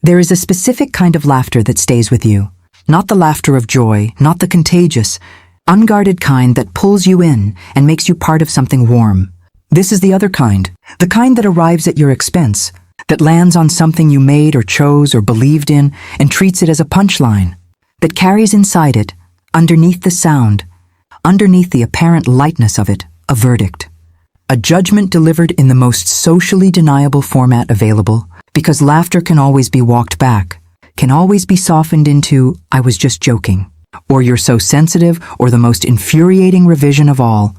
There is a specific kind of laughter that stays with you. Not the laughter of joy, not the contagious, unguarded kind that pulls you in and makes you part of something warm. This is the other kind, the kind that arrives at your expense, that lands on something you made or chose or believed in and treats it as a punchline, that carries inside it, underneath the sound, underneath the apparent lightness of it, a verdict. A judgment delivered in the most socially deniable format available, because laughter can always be walked back, can always be softened into, "I was just joking," or "You're so sensitive," or the most infuriating revision of all,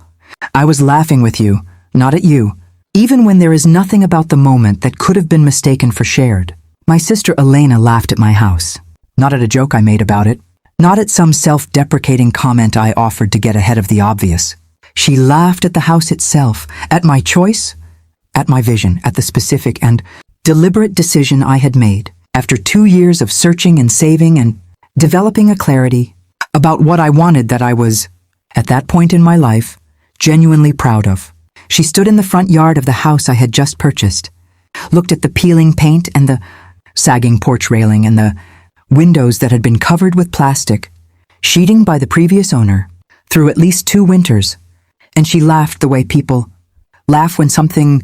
"I was laughing with you, not at you," even when there is nothing about the moment that could have been mistaken for shared. My sister Elena laughed at my house, not at a joke I made about it, not at some self-deprecating comment I offered to get ahead of the obvious. She laughed at the house itself, at my choice, at my vision, at the specific and deliberate decision I had made, after 2 years of searching and saving and developing a clarity about what I wanted that I was, at that point in my life, genuinely proud of. She stood in the front yard of the house I had just purchased, looked at the peeling paint and the sagging porch railing and the windows that had been covered with plastic, sheeting by the previous owner, through at least 2 winters, and she laughed the way people laugh when something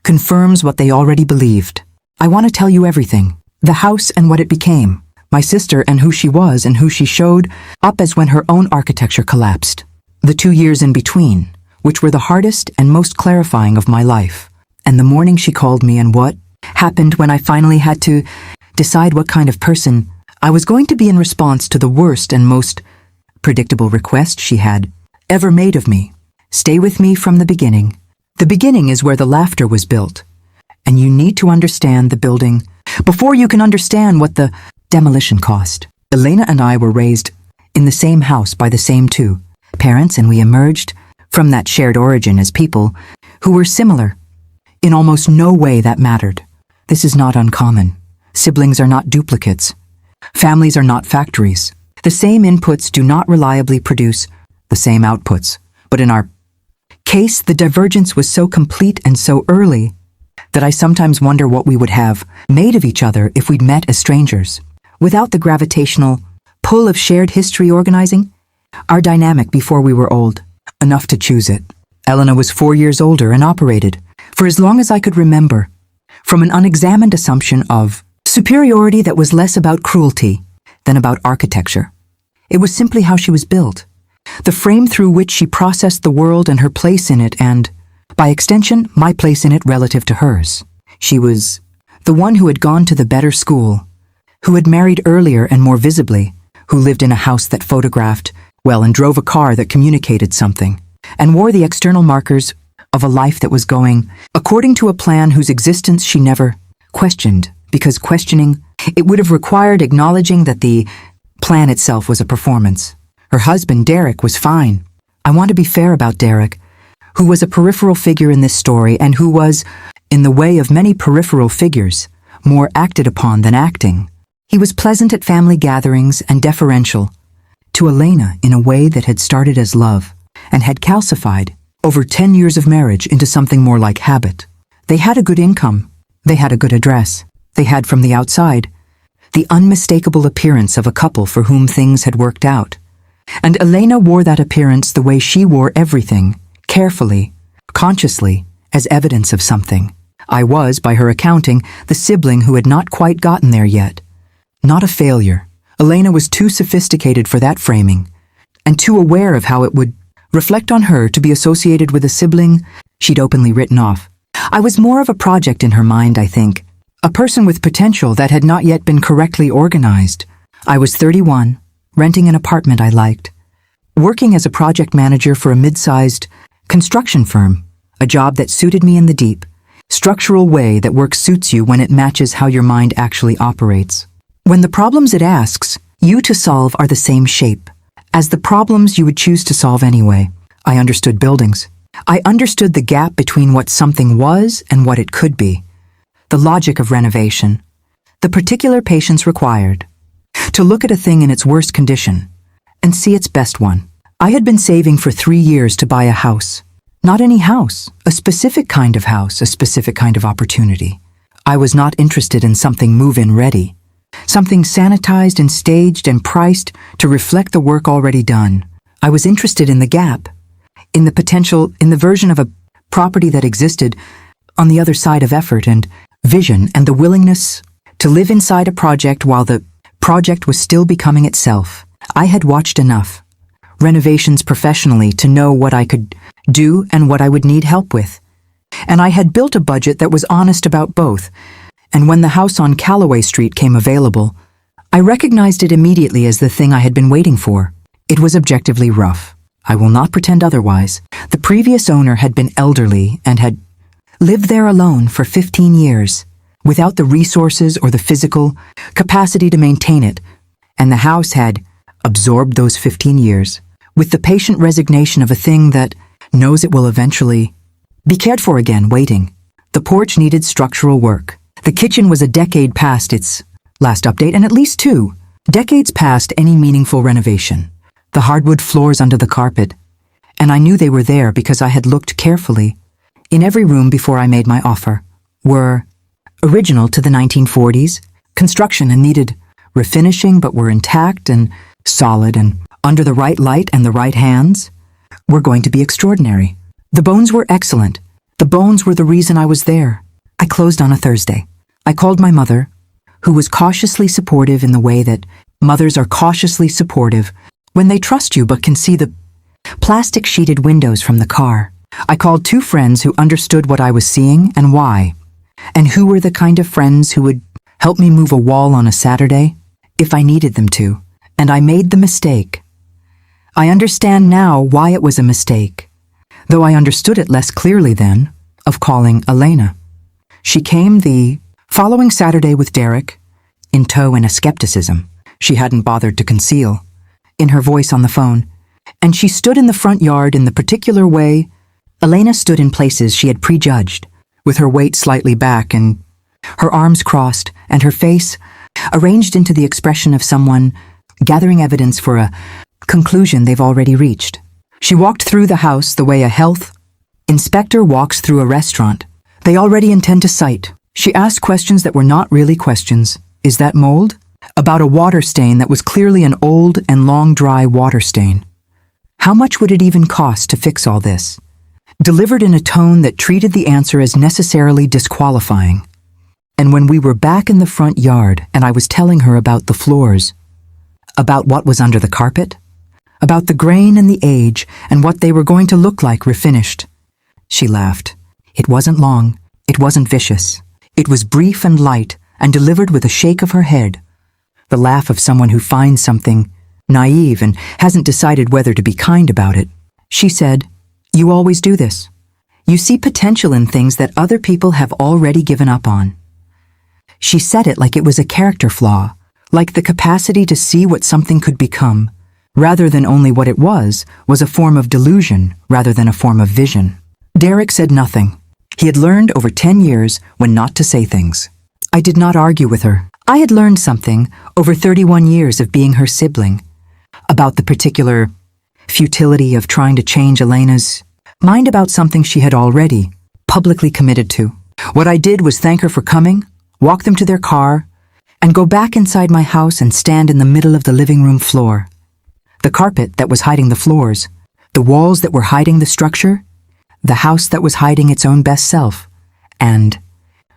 confirms what they already believed. I want to tell you everything, the house and what it became, my sister and who she was and who she showed up as when her own architecture collapsed, the 2 years in between, which were the hardest and most clarifying of my life, and the morning she called me and what happened when I finally had to decide what kind of person I was going to be in response to the worst and most predictable request she had ever made of me. Stay with me from the beginning. The beginning is where the laughter was built, and you need to understand the building before you can understand what the demolition cost. Elena and I were raised in the same house by the same 2 parents, and we emerged from that shared origin as people who were similar in almost no way that mattered. This is not uncommon. Siblings are not duplicates. Families are not factories. The same inputs do not reliably produce the same outputs. But in our case, the divergence was so complete and so early that I sometimes wonder what we would have made of each other if we'd met as strangers. Without the gravitational pull of shared history organizing our dynamic before we were old enough to choose it. Elena was 4 years older and operated, for as long as I could remember, from an unexamined assumption of superiority that was less about cruelty than about architecture. It was simply how she was built, the frame through which she processed the world and her place in it and, by extension, my place in it relative to hers. She was the one who had gone to the better school, who had married earlier and more visibly, who lived in a house that photographed well and drove a car that communicated something, and wore the external markers of a life that was going according to a plan whose existence she never questioned, because questioning it would have required acknowledging that the plan itself was a performance. Her husband, Derek, was fine. I want to be fair about Derek, who was a peripheral figure in this story and who was, in the way of many peripheral figures, more acted upon than acting. He was pleasant at family gatherings and deferential to Elena in a way that had started as love and had calcified over 10 years of marriage into something more like habit. They had a good income. They had a good address. They had, from the outside, the unmistakable appearance of a couple for whom things had worked out. And Elena wore that appearance the way she wore everything, carefully, consciously, as evidence of something. I was, by her accounting, the sibling who had not quite gotten there yet. Not a failure. Elena was too sophisticated for that framing, and too aware of how it would reflect on her to be associated with a sibling she'd openly written off. I was more of a project in her mind, I think, a person with potential that had not yet been correctly organized. I was 31, renting an apartment I liked, working as a project manager for a mid-sized construction firm, a job that suited me in the deep, structural way that work suits you when it matches how your mind actually operates. When the problems it asks you to solve are the same shape as the problems you would choose to solve anyway. I understood buildings. I understood the gap between what something was and what it could be, the logic of renovation, the particular patience required to look at a thing in its worst condition and see its best one. I had been saving for 3 years to buy a house. Not any house, a specific kind of house, a specific kind of opportunity. I was not interested in something move-in ready. something sanitized and staged and priced to reflect the work already done. I was interested in the gap, in the potential, in the version of a property that existed on the other side of effort and vision and the willingness to live inside a project while the project was still becoming itself. I had watched enough renovations professionally to know what I could do and what I would need help with. And I had built a budget that was honest about both. And when the house on Calloway Street came available, I recognized it immediately as the thing I had been waiting for. It was objectively rough. I will not pretend otherwise. The previous owner had been elderly and had lived there alone for 15 years, without the resources or the physical capacity to maintain it, and the house had absorbed those 15 years with the patient resignation of a thing that knows it will eventually be cared for again, waiting. The porch needed structural work. The kitchen was a decade past its last update, and at least 2 decades past any meaningful renovation. The hardwood floors under the carpet, and I knew they were there because I had looked carefully in every room before I made my offer, were original to the 1940s, construction and needed refinishing but were intact and solid and under the right light and the right hands, were going to be extraordinary. The bones were excellent. The bones were the reason I was there. I closed on a Thursday. I called my mother, who was cautiously supportive in the way that mothers are cautiously supportive when they trust you but can see the plastic-sheeted windows from the car. I called 2 friends who understood what I was seeing and why, and who were the kind of friends who would help me move a wall on a Saturday if I needed them to, and I made the mistake. I understand now why it was a mistake, though I understood it less clearly then, of calling Elena. She came the following Saturday with Derek, in tow and a skepticism she hadn't bothered to conceal, in her voice on the phone, and she stood in the front yard in the particular way Elena stood in places she had prejudged, with her weight slightly back and her arms crossed and her face arranged into the expression of someone gathering evidence for a conclusion they've already reached. She walked through the house the way a health inspector walks through a restaurant they already intend to cite. She asked questions that were not really questions. Is that mold? About a water stain that was clearly an old and long dry water stain. How much would it even cost to fix all this? Delivered in a tone that treated the answer as necessarily disqualifying. And when we were back in the front yard and I was telling her about the floors, about what was under the carpet, about the grain and the age and what they were going to look like refinished, she laughed. It wasn't long, it wasn't vicious. It was brief and light and delivered with a shake of her head, the laugh of someone who finds something naive and hasn't decided whether to be kind about it. She said, "You always do this. You see potential in things that other people have already given up on." She said it like it was a character flaw, like the capacity to see what something could become, rather than only what it was a form of delusion rather than a form of vision. Derek said nothing. He had learned over 10 years when not to say things. I did not argue with her. I had learned something over 31 years of being her sibling, about the particular futility of trying to change Elena's mind about something she had already publicly committed to. What I did was thank her for coming, walk them to their car, and go back inside my house and stand in the middle of the living room floor. The carpet that was hiding the floors, the walls that were hiding the structure, the house that was hiding its own best self, and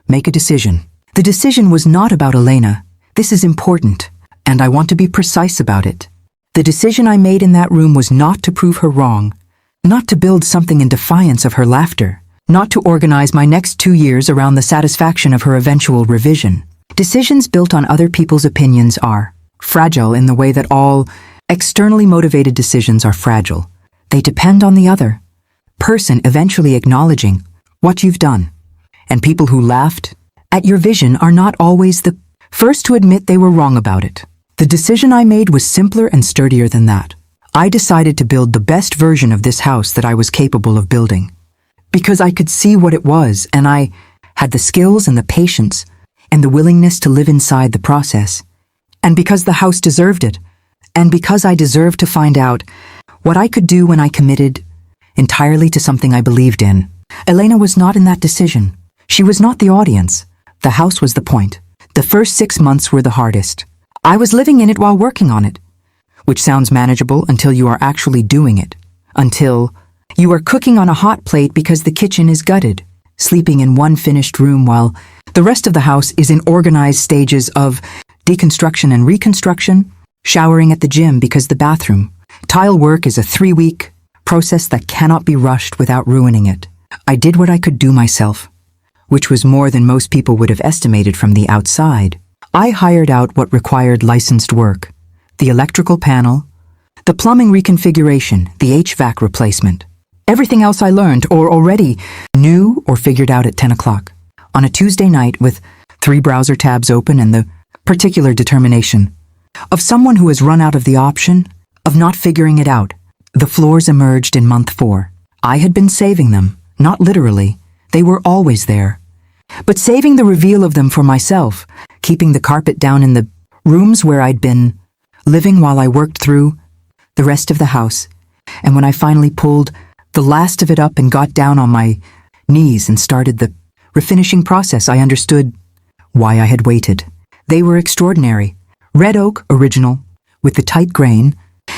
make a decision. The decision was not about Elena. This is important, and I want to be precise about it. The decision I made in that room was not to prove her wrong, not to build something in defiance of her laughter, not to organize my next 2 years around the satisfaction of her eventual revision. Decisions built on other people's opinions are fragile in the way that all externally motivated decisions are fragile. They depend on the other person eventually acknowledging what you've done. And people who laughed at your vision are not always the first to admit they were wrong about it. The decision I made was simpler and sturdier than that. I decided to build the best version of this house that I was capable of building, because I could see what it was, and I had the skills and the patience and the willingness to live inside the process, and because the house deserved it, and because I deserved to find out what I could do when I committed entirely to something I believed in. Elena was not in that decision. She was not the audience. The house was the point. The first 6 months were the hardest. I was living in it while working on it, which sounds manageable until you are actually doing it. Until you are cooking on a hot plate because the kitchen is gutted, sleeping in one finished room while the rest of the house is in organized stages of deconstruction and reconstruction, showering at the gym because the bathroom. Tile work is a 3-week process that cannot be rushed without ruining it. I did what I could do myself, which was more than most people would have estimated from the outside. I hired out what required licensed work: the electrical panel, the plumbing reconfiguration, the HVAC replacement. Everything else I learned or already knew or figured out at 10 o'clock on a Tuesday night with 3 browser tabs open and the particular determination of someone who has run out of the option of not figuring it out. The floors emerged in month 4. I had been saving them, not literally. They were always there. But saving the reveal of them for myself, keeping the carpet down in the rooms where I'd been living while I worked through the rest of the house. And when I finally pulled the last of it up and got down on my knees and started the refinishing process, I understood why I had waited. They were extraordinary. Red oak original, with the tight grain,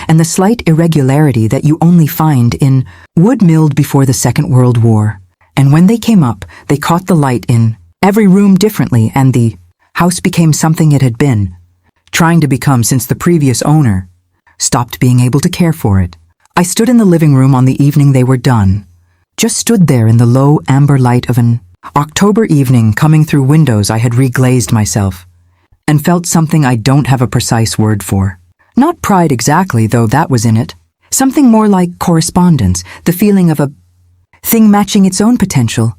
and the slight irregularity that you only find in wood milled before the Second World War. And when they came up, they caught the light in every room differently, and the house became something it had been, trying to become since the previous owner stopped being able to care for it. I stood in the living room on the evening they were done, just stood there in the low amber light of an October evening coming through windows I had reglazed myself, and felt something I don't have a precise word for. Not pride exactly, though that was in it. Something more like correspondence, the feeling of a thing matching its own potential,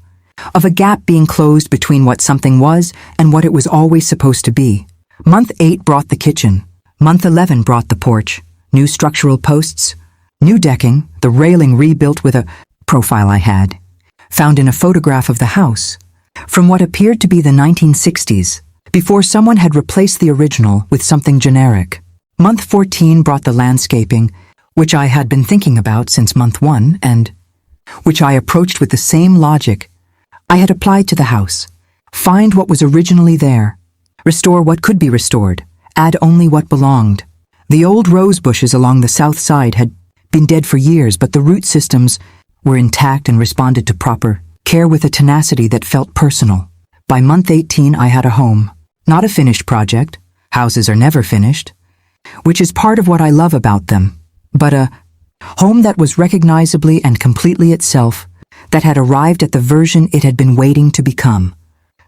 of a gap being closed between what something was and what it was always supposed to be. Month 8 brought the kitchen. Month 11 brought the porch, new structural posts, new decking, the railing rebuilt with a profile I had found in a photograph of the house from what appeared to be the 1960s, before someone had replaced the original with something generic. Month 14 brought the landscaping, which I had been thinking about since month 1 and which I approached with the same logic I had applied to the house. Find what was originally there, restore what could be restored, add only what belonged. The old rose bushes along the south side had been dead for years, but the root systems were intact and responded to proper care with a tenacity that felt personal. By month 18 I had a home, not a finished project. Houses are never finished, which is part of what I love about them, but a home that was recognizably and completely itself, that had arrived at the version it had been waiting to become,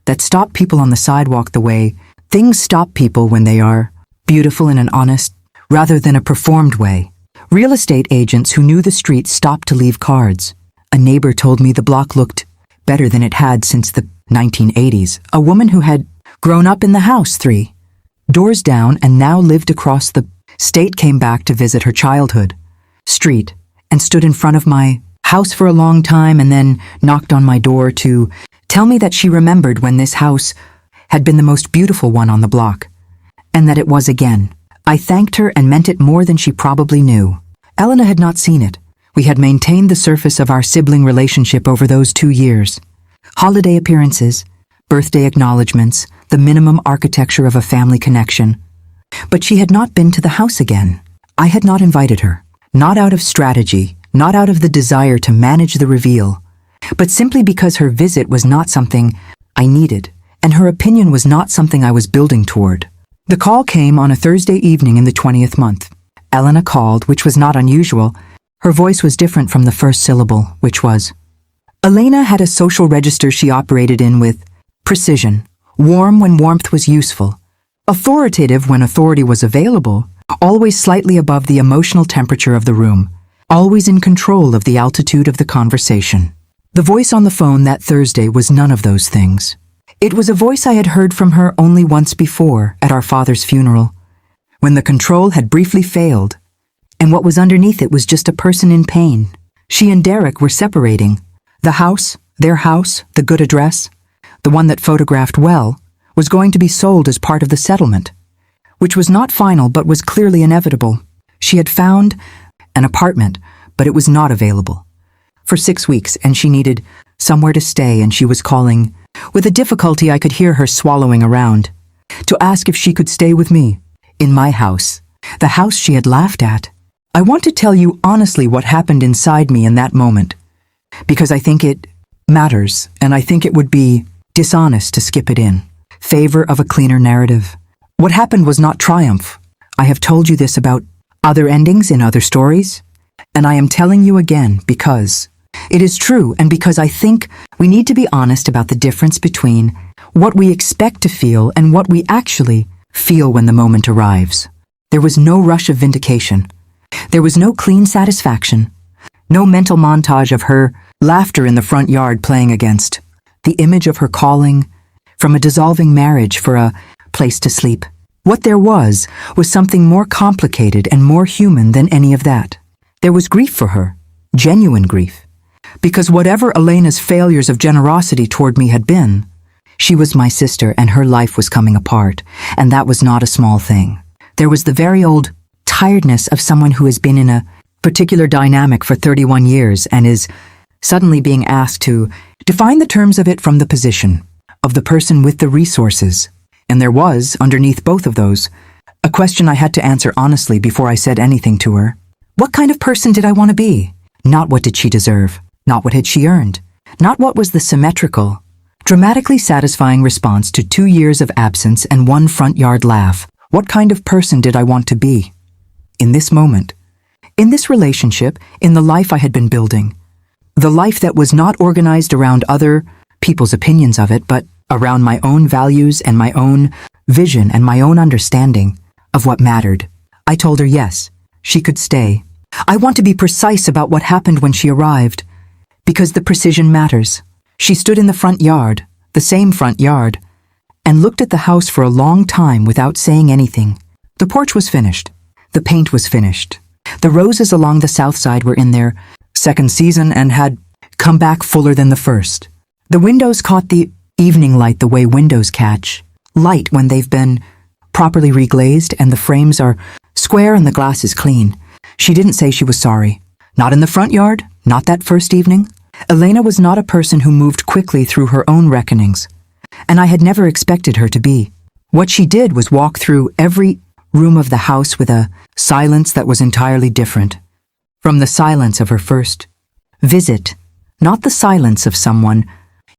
that stopped people on the sidewalk the way things stop people when they are beautiful in an honest, rather than a performed way. Real estate agents who knew the street stopped to leave cards. A neighbor told me the block looked better than it had since the 1980s. A woman who had grown up in the house 3 doors down and now lived across the state came back to visit her childhood street and stood in front of my house for a long time and then knocked on my door to tell me that she remembered when this house had been the most beautiful one on the block, and that it was again. I thanked her and meant it more than she probably knew. Elena had not seen it. We had maintained the surface of our sibling relationship over those 2 years. Holiday appearances, birthday acknowledgements, the minimum architecture of a family connection. But she had not been to the house again. I had not invited her. Not out of strategy, not out of the desire to manage the reveal, but simply because her visit was not something I needed, and her opinion was not something I was building toward. The call came on a Thursday evening in the 20th month. Elena called, which was not unusual. Her voice was different from the first syllable, which was. Elena had a social register she operated in with precision, warm when warmth was useful, authoritative when authority was available, always slightly above the emotional temperature of the room, always in control of the altitude of the conversation. The voice on the phone that Thursday was none of those things. It was a voice I had heard from her only once before at our father's funeral, when the control had briefly failed, and what was underneath it was just a person in pain. She and Derek were separating. The house, their house, the good address, the one that photographed well, was going to be sold as part of the settlement, which was not final but was clearly inevitable. She had found an apartment, but it was not available for 6 weeks, and she needed somewhere to stay, and she was calling with a difficulty I could hear her swallowing around. to ask if she could stay with me in my house, the house she had laughed at. I want to tell you honestly what happened inside me in that moment, because I think it matters, and I think it would be dishonest to skip it in favor of a cleaner narrative. What happened was not triumph. I have told you this about other endings in other stories, and I am telling you again because it is true, and because I think we need to be honest about the difference between what we expect to feel and what we actually feel when the moment arrives. There was no rush of vindication. There was no clean satisfaction. No mental montage of her laughter in the front yard playing against the image of her calling from a dissolving marriage for a place to sleep. What there was something more complicated and more human than any of that. There was grief for her, genuine grief. Because whatever Elena's failures of generosity toward me had been, she was my sister and her life was coming apart, and that was not a small thing. There was the very old tiredness of someone who has been in a particular dynamic for 31 years and is suddenly being asked to define the terms of it from the position of the person with the resources. And there was, underneath both of those, a question I had to answer honestly before I said anything to her. What kind of person did I want to be? Not what did she deserve, not what had she earned, not what was the symmetrical, dramatically satisfying response to 2 years of absence and one front yard laugh. What kind of person did I want to be? In this moment, in this relationship, in the life I had been building, the life that was not organized around other people's opinions of it, but around my own values and my own vision and my own understanding of what mattered. I told her yes, she could stay. I want to be precise about what happened when she arrived, because the precision matters. She stood in the front yard, the same front yard, and looked at the house for a long time without saying anything. The porch was finished. The paint was finished. The roses along the south side were in their second season and had come back fuller than the first. The windows caught the evening light the way windows catch light when they've been properly reglazed and the frames are square and the glass is clean. She didn't say she was sorry. Not in the front yard, not that first evening. Elena was not a person who moved quickly through her own reckonings, and I had never expected her to be. What she did was walk through every room of the house with a silence that was entirely different from the silence of her first visit, not the silence of someone